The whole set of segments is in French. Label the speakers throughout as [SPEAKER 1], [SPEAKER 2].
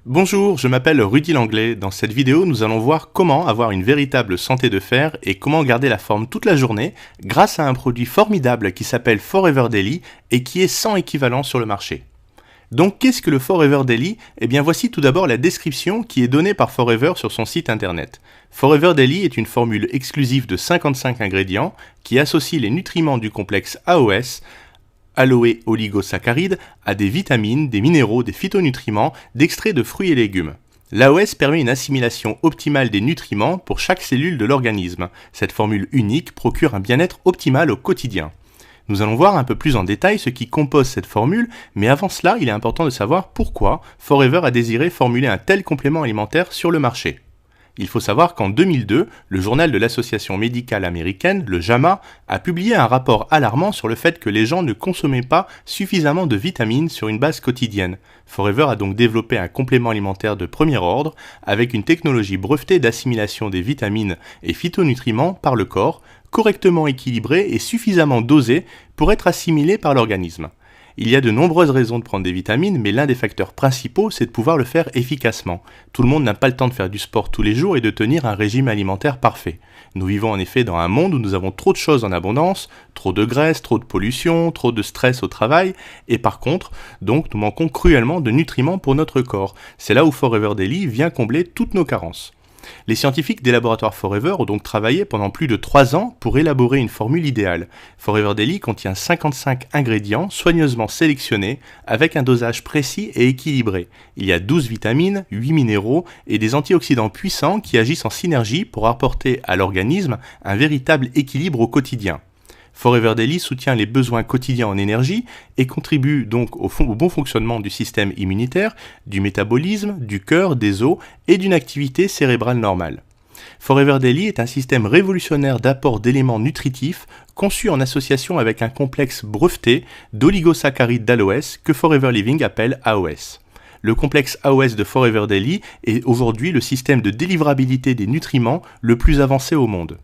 [SPEAKER 1] Bonjour, je m'appelle Rudy Langlais. Dans cette vidéo, nous allons voir comment avoir une véritable santé de fer et comment garder la forme toute la journée grâce à un produit formidable qui s'appelle Forever Daily et qui est sans équivalent sur le marché. Donc qu'est-ce que le Forever Daily? Eh bien voici tout d'abord la description qui est donnée par Forever sur son site internet. Forever Daily est une formule exclusive de 55 ingrédients qui associe les nutriments du complexe AOS, aloe oligosaccharides, à des vitamines, des minéraux, des phytonutriments, d'extraits de fruits et légumes. L'AOS permet une assimilation optimale des nutriments pour chaque cellule de l'organisme. Cette formule unique procure un bien-être optimal au quotidien. Nous allons voir un peu plus en détail ce qui compose cette formule, mais avant cela, il est important de savoir pourquoi Forever a désiré formuler un tel complément alimentaire sur le marché. Il faut savoir qu'en 2002, le journal de l'Association médicale américaine, le JAMA, a publié un rapport alarmant sur le fait que les gens ne consommaient pas suffisamment de vitamines sur une base quotidienne. Forever a donc développé un complément alimentaire de premier ordre avec une technologie brevetée d'assimilation des vitamines et phytonutriments par le corps, correctement équilibré et suffisamment dosé pour être assimilé par l'organisme. Il y a de nombreuses raisons de prendre des vitamines, mais l'un des facteurs principaux, c'est de pouvoir le faire efficacement. Tout le monde n'a pas le temps de faire du sport tous les jours et de tenir un régime alimentaire parfait. Nous vivons en effet dans un monde où nous avons trop de choses en abondance, trop de graisse, trop de pollution, trop de stress au travail, et par contre, donc nous manquons cruellement de nutriments pour notre corps. C'est là où Forever Daily vient combler toutes nos carences. Les scientifiques des laboratoires Forever ont donc travaillé pendant plus de 3 ans pour élaborer une formule idéale. Forever Daily contient 55 ingrédients soigneusement sélectionnés avec un dosage précis et équilibré. Il y a 12 vitamines, 8 minéraux et des antioxydants puissants qui agissent en synergie pour apporter à l'organisme un véritable équilibre au quotidien. Forever Daily soutient les besoins quotidiens en énergie et contribue donc au bon fonctionnement du système immunitaire, du métabolisme, du cœur, des os et d'une activité cérébrale normale. Forever Daily est un système révolutionnaire d'apport d'éléments nutritifs conçu en association avec un complexe breveté d'oligosaccharides d'aloès que Forever Living appelle AOS. Le complexe AOS de Forever Daily est aujourd'hui le système de délivrabilité des nutriments le plus avancé au monde.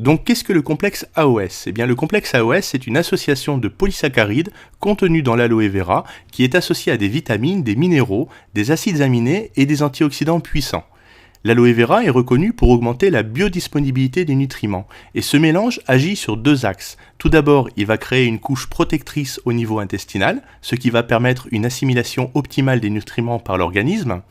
[SPEAKER 1] Donc qu'est-ce que le complexe AOS? Eh bien le complexe AOS c'est une association de polysaccharides contenus dans l'aloe vera qui est associée à des vitamines, des minéraux, des acides aminés et des antioxydants puissants. L'aloe vera est reconnu pour augmenter la biodisponibilité des nutriments et ce mélange agit sur 2 axes. Tout d'abord, il va créer une couche protectrice au niveau intestinal, ce qui va permettre une assimilation optimale des nutriments par l'organisme.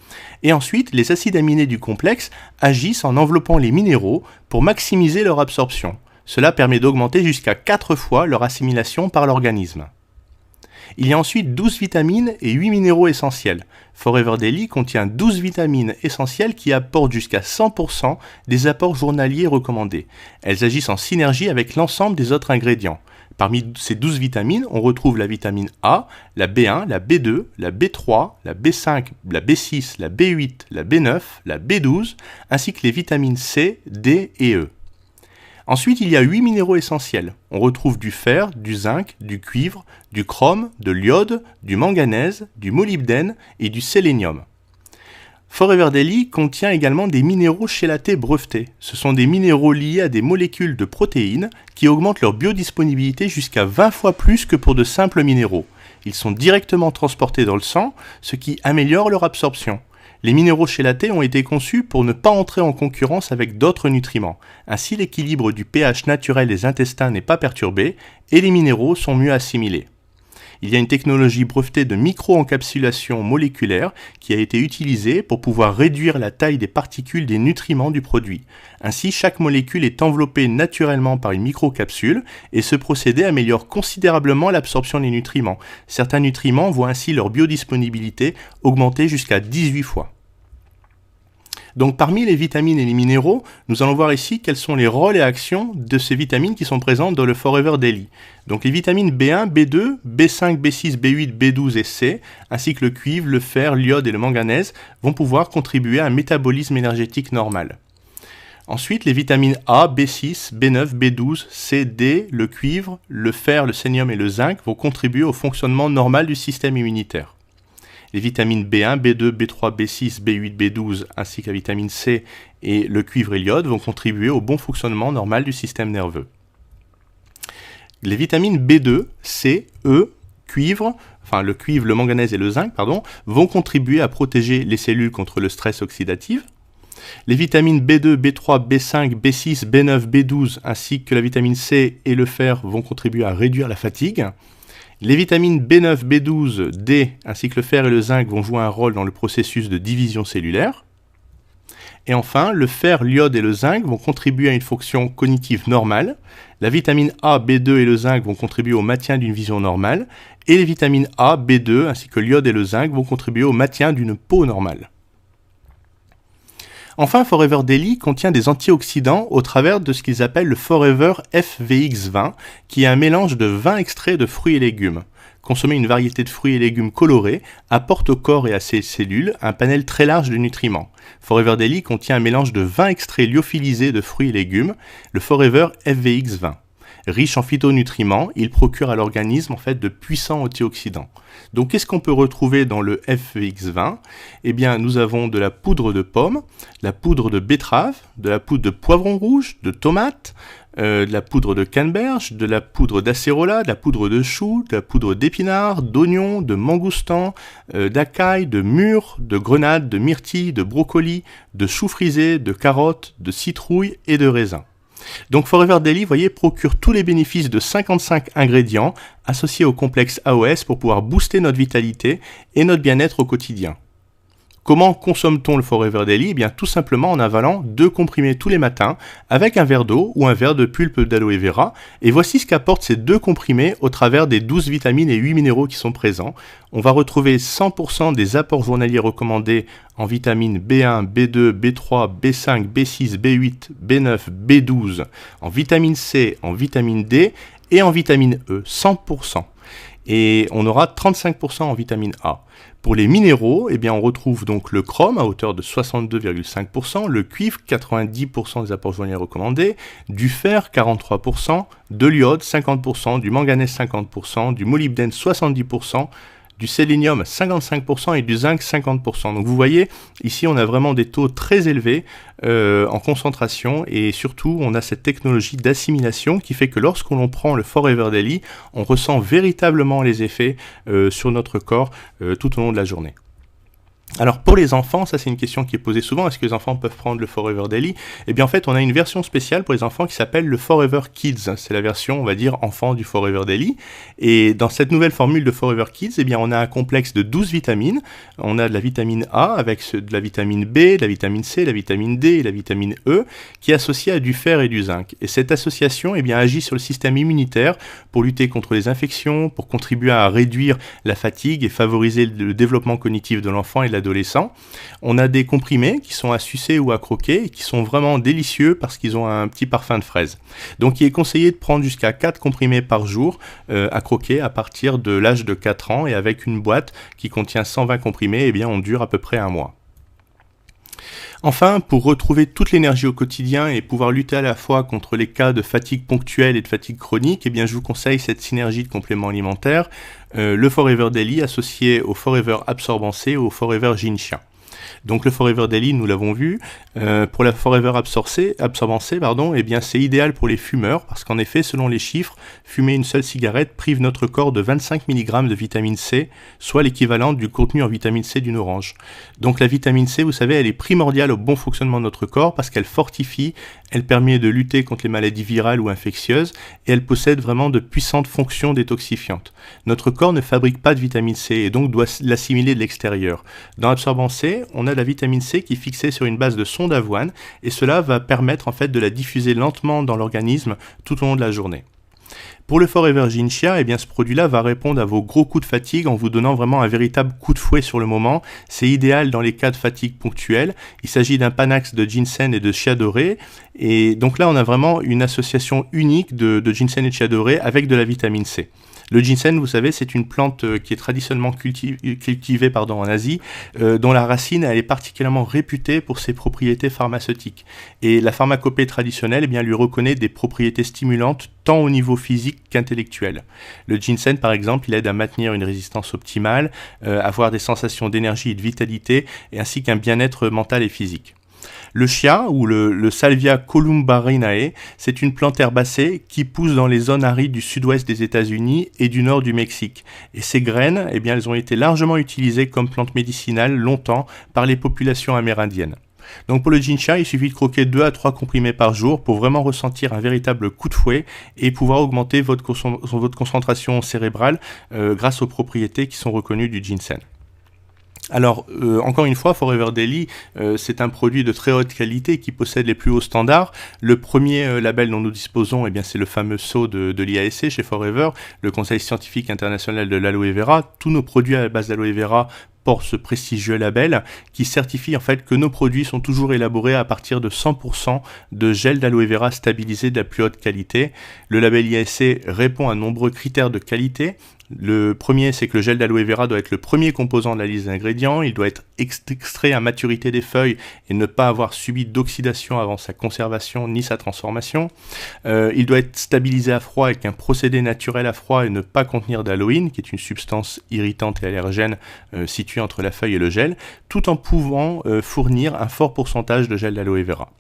[SPEAKER 1] Et ensuite, les acides aminés du complexe agissent en enveloppant les minéraux pour maximiser leur absorption. Cela permet d'augmenter jusqu'à 4 fois leur assimilation par l'organisme. Il y a ensuite 12 vitamines et 8 minéraux essentiels. Forever Daily contient 12 vitamines essentielles qui apportent jusqu'à 100% des apports journaliers recommandés. Elles agissent en synergie avec l'ensemble des autres ingrédients. Parmi ces 12 vitamines, on retrouve la vitamine A, la B1, la B2, la B3, la B5, la B6, la B8, la B9, la B12, ainsi que les vitamines C, D et E. Ensuite, il y a 8 minéraux essentiels. On retrouve du fer, du zinc, du cuivre, du chrome, de l'iode, du manganèse, du molybdène et du sélénium. Forever Daily contient également des minéraux chélatés brevetés. Ce sont des minéraux liés à des molécules de protéines qui augmentent leur biodisponibilité jusqu'à 20 fois plus que pour de simples minéraux. Ils sont directement transportés dans le sang, ce qui améliore leur absorption. Les minéraux chélatés ont été conçus pour ne pas entrer en concurrence avec d'autres nutriments. Ainsi, l'équilibre du pH naturel des intestins n'est pas perturbé et les minéraux sont mieux assimilés. Il y a une technologie brevetée de micro-encapsulation moléculaire qui a été utilisée pour pouvoir réduire la taille des particules des nutriments du produit. Ainsi, chaque molécule est enveloppée naturellement par une microcapsule et ce procédé améliore considérablement l'absorption des nutriments. Certains nutriments voient ainsi leur biodisponibilité augmenter jusqu'à 18 fois. Donc parmi les vitamines et les minéraux, nous allons voir ici quels sont les rôles et actions de ces vitamines qui sont présentes dans le Forever Daily. Donc les vitamines B1, B2, B5, B6, B8, B12 et C, ainsi que le cuivre, le fer, l'iode et le manganèse vont pouvoir contribuer à un métabolisme énergétique normal. Ensuite, les vitamines A, B6, B9, B12, C, D, le cuivre, le fer, le sélénium et le zinc vont contribuer au fonctionnement normal du système immunitaire. Les vitamines B1, B2, B3, B6, B8, B12 ainsi que la vitamine C et le cuivre et l'iode vont contribuer au bon fonctionnement normal du système nerveux. Les vitamines B2, C, E, cuivre enfin le cuivre, le manganèse et le zinc, pardon, vont contribuer à protéger les cellules contre le stress oxydatif. Les vitamines B2, B3, B5, B6, B9, B12 ainsi que la vitamine C et le fer vont contribuer à réduire la fatigue. Les vitamines B9, B12, D ainsi que le fer et le zinc vont jouer un rôle dans le processus de division cellulaire. Et enfin, le fer, l'iode et le zinc vont contribuer à une fonction cognitive normale. La vitamine A, B2 et le zinc vont contribuer au maintien d'une vision normale. Et les vitamines A, B2 ainsi que l'iode et le zinc vont contribuer au maintien d'une peau normale. Enfin, Forever Daily contient des antioxydants au travers de ce qu'ils appellent le Forever FVX20, qui est un mélange de 20 extraits de fruits et légumes. Consommer une variété de fruits et légumes colorés apporte au corps et à ses cellules un panel très large de nutriments. Forever Daily contient un mélange de 20 extraits lyophilisés de fruits et légumes, le Forever FVX20. Riche en phytonutriments, il procure à l'organisme en fait de puissants antioxydants. Donc qu'est-ce qu'on peut retrouver dans le FVX20 ? Eh bien, nous avons de la poudre de pomme, la poudre de betterave, de la poudre de poivron rouge, de tomate, de la poudre de canneberge, de la poudre d'acérola, de la poudre de chou, de la poudre d'épinard, d'oignon, de mangoustan, d'acaille, de mûre, de grenade, de myrtille, de brocoli, de chou frisé, de carottes, de citrouille et de raisin. Donc Forever Daily, vous voyez, procure tous les bénéfices de 55 ingrédients associés au complexe AOS pour pouvoir booster notre vitalité et notre bien-être au quotidien. Comment consomme-t-on le Forever Daily ? Eh bien, tout simplement en avalant 2 comprimés tous les matins avec un verre d'eau ou un verre de pulpe d'aloe vera. Et voici ce qu'apportent ces 2 comprimés au travers des 12 vitamines et 8 minéraux qui sont présents. On va retrouver 100% des apports journaliers recommandés en vitamines B1, B2, B3, B5, B6, B8, B9, B12, en vitamine C, en vitamine D et en vitamine E, 100%. Et on aura 35% en vitamine A. Pour les minéraux, eh bien, on retrouve donc le chrome à hauteur de 62,5%, le cuivre 90% des apports journaliers recommandés, du fer 43%, de l'iode 50%, du manganèse 50%, du molybdène 70%, du sélénium 55% et du zinc 50%. Donc vous voyez, ici on a vraiment des taux très élevés en concentration et surtout on a cette technologie d'assimilation qui fait que lorsqu'on prend le Forever Daily, on ressent véritablement les effets sur notre corps tout au long de la journée. Alors pour les enfants, ça c'est une question qui est posée souvent, est-ce que les enfants peuvent prendre le Forever Daily ? Eh bien en fait on a une version spéciale pour les enfants qui s'appelle le Forever Kids, c'est la version on va dire enfant du Forever Daily, et dans cette nouvelle formule de Forever Kids, eh bien on a un complexe de 12 vitamines, on a de la vitamine A avec de la vitamine B, de la vitamine C, de la vitamine D et la vitamine E, qui est associée à du fer et du zinc, et cette association eh bien, agit sur le système immunitaire pour lutter contre les infections, pour contribuer à réduire la fatigue et favoriser le développement cognitif de l'enfant et de adolescents. On a des comprimés qui sont à sucer ou à croquer et qui sont vraiment délicieux parce qu'ils ont un petit parfum de fraise. Donc il est conseillé de prendre jusqu'à 4 comprimés par jour à croquer à partir de l'âge de 4 ans et avec une boîte qui contient 120 comprimés, eh bien on dure à peu près un mois. Enfin, pour retrouver toute l'énergie au quotidien et pouvoir lutter à la fois contre les cas de fatigue ponctuelle et de fatigue chronique, eh bien je vous conseille cette synergie de compléments alimentaires, le Forever Daily associé au Forever Absorbant C ou au Forever Ginseng. Donc le Forever Daily, nous l'avons vu, pour la Forever Absorbant C, eh bien c'est idéal pour les fumeurs parce qu'en effet, selon les chiffres, fumer une seule cigarette prive notre corps de 25 mg de vitamine C, soit l'équivalent du contenu en vitamine C d'une orange. Donc la vitamine C, vous savez, elle est primordiale au bon fonctionnement de notre corps parce qu'elle fortifie, elle permet de lutter contre les maladies virales ou infectieuses et elle possède vraiment de puissantes fonctions détoxifiantes. Notre corps ne fabrique pas de vitamine C et donc doit l'assimiler de l'extérieur. Dans l'absorbant C, on a de la vitamine C qui est fixée sur une base de son d'avoine et cela va permettre en fait de la diffuser lentement dans l'organisme tout au long de la journée. Pour le Forever Ginseng, eh bien ce produit-là va répondre à vos gros coups de fatigue en vous donnant vraiment un véritable coup de fouet sur le moment. C'est idéal dans les cas de fatigue ponctuelle. Il s'agit d'un panax de ginseng et de chia doré. Et donc là, on a vraiment une association unique de ginseng et de chia doré avec de la vitamine C. Le ginseng, vous savez, c'est une plante qui est traditionnellement cultivée en Asie, dont la racine elle est particulièrement réputée pour ses propriétés pharmaceutiques. Et la pharmacopée traditionnelle eh bien, lui reconnaît des propriétés stimulantes tant au niveau physique qu'intellectuel. Le ginseng, par exemple, il aide à maintenir une résistance optimale, avoir des sensations d'énergie et de vitalité, ainsi qu'un bien-être mental et physique. Le chia, ou le Salvia columbarinae, c'est une plante herbacée qui pousse dans les zones arides du sud-ouest des États-Unis et du nord du Mexique. Et ces graines, eh bien, elles ont été largement utilisées comme plantes médicinales longtemps par les populations amérindiennes. Donc pour le ginseng, il suffit de croquer 2 à 3 comprimés par jour pour vraiment ressentir un véritable coup de fouet et pouvoir augmenter votre concentration cérébrale grâce aux propriétés qui sont reconnues du ginseng. Alors, encore une fois, Forever Daily, c'est un produit de très haute qualité qui possède les plus hauts standards. Le premier label dont nous disposons, eh bien, c'est le fameux sceau de l'IASC chez Forever, le Conseil scientifique international de l'aloe vera. Tous nos produits à la base d'aloe vera portent ce prestigieux label qui certifie en fait que nos produits sont toujours élaborés à partir de 100% de gel d'aloe vera stabilisé de la plus haute qualité. Le label IASC répond à de nombreux critères de qualité. Le premier, c'est que le gel d'aloe vera doit être le premier composant de la liste d'ingrédients, il doit être extrait à maturité des feuilles et ne pas avoir subi d'oxydation avant sa conservation ni sa transformation. Il doit être stabilisé à froid avec un procédé naturel à froid et ne pas contenir d'halloïne, qui est une substance irritante et allergène située entre la feuille et le gel, tout en pouvant fournir un fort pourcentage de gel d'aloe vera.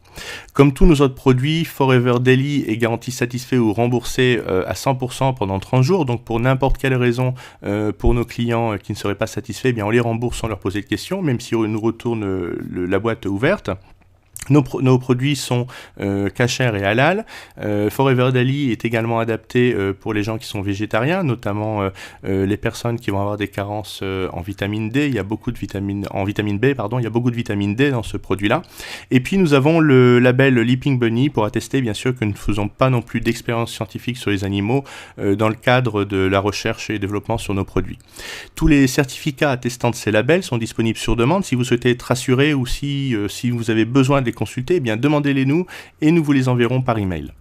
[SPEAKER 1] Comme tous nos autres produits, Forever Daily est garanti satisfait ou remboursé à 100% pendant 30 jours. Donc pour n'importe quelle raison, pour nos clients qui ne seraient pas satisfaits, eh bien on les rembourse sans leur poser de questions, même si on nous retourne la boîte ouverte. Nos produits sont cachers et halal. Forever Daily est également adapté pour les gens qui sont végétariens, notamment les personnes qui vont avoir des carences en vitamine D. Il y a beaucoup de vitamine B, pardon. Il y a beaucoup de vitamine D dans ce produit-là. Et puis nous avons le label Leaping Bunny pour attester bien sûr que nous ne faisons pas non plus d'expériences scientifiques sur les animaux dans le cadre de la recherche et développement sur nos produits. Tous les certificats attestant de ces labels sont disponibles sur demande. Si vous souhaitez être rassuré ou si vous avez besoin de les consulter, eh bien demandez-les nous et nous vous les enverrons par email.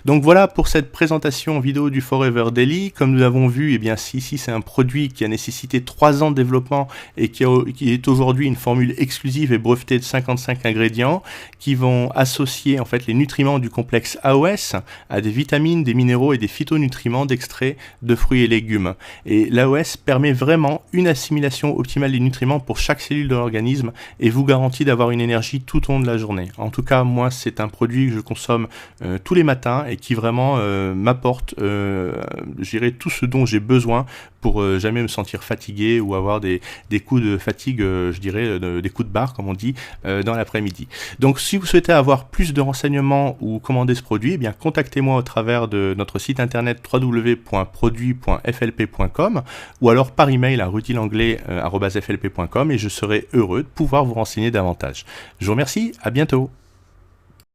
[SPEAKER 1] Donc voilà pour cette présentation vidéo du Forever Daily. Comme nous l'avons vu, eh bien ici c'est un produit qui a nécessité 3 ans de développement et qui est aujourd'hui une formule exclusive et brevetée de 55 ingrédients qui vont associer en fait les nutriments du complexe AOS à des vitamines, des minéraux et des phytonutriments d'extraits de fruits et légumes. Et l'AOS permet vraiment une assimilation optimale des nutriments pour chaque cellule de l'organisme et vous garantit d'avoir une énergie tout au long de la journée. En tout cas, moi c'est un produit que je consomme tous les matins et qui vraiment m'apporte tout ce dont j'ai besoin pour jamais me sentir fatigué ou avoir des coups de fatigue, des coups de barre comme on dit, dans l'après-midi. Donc si vous souhaitez avoir plus de renseignements ou commander ce produit, eh bien contactez-moi au travers de notre site internet www.produit.flp.com ou alors par email à rutilanglet@flp.com et je serai heureux de pouvoir vous renseigner davantage. Je vous remercie, à bientôt.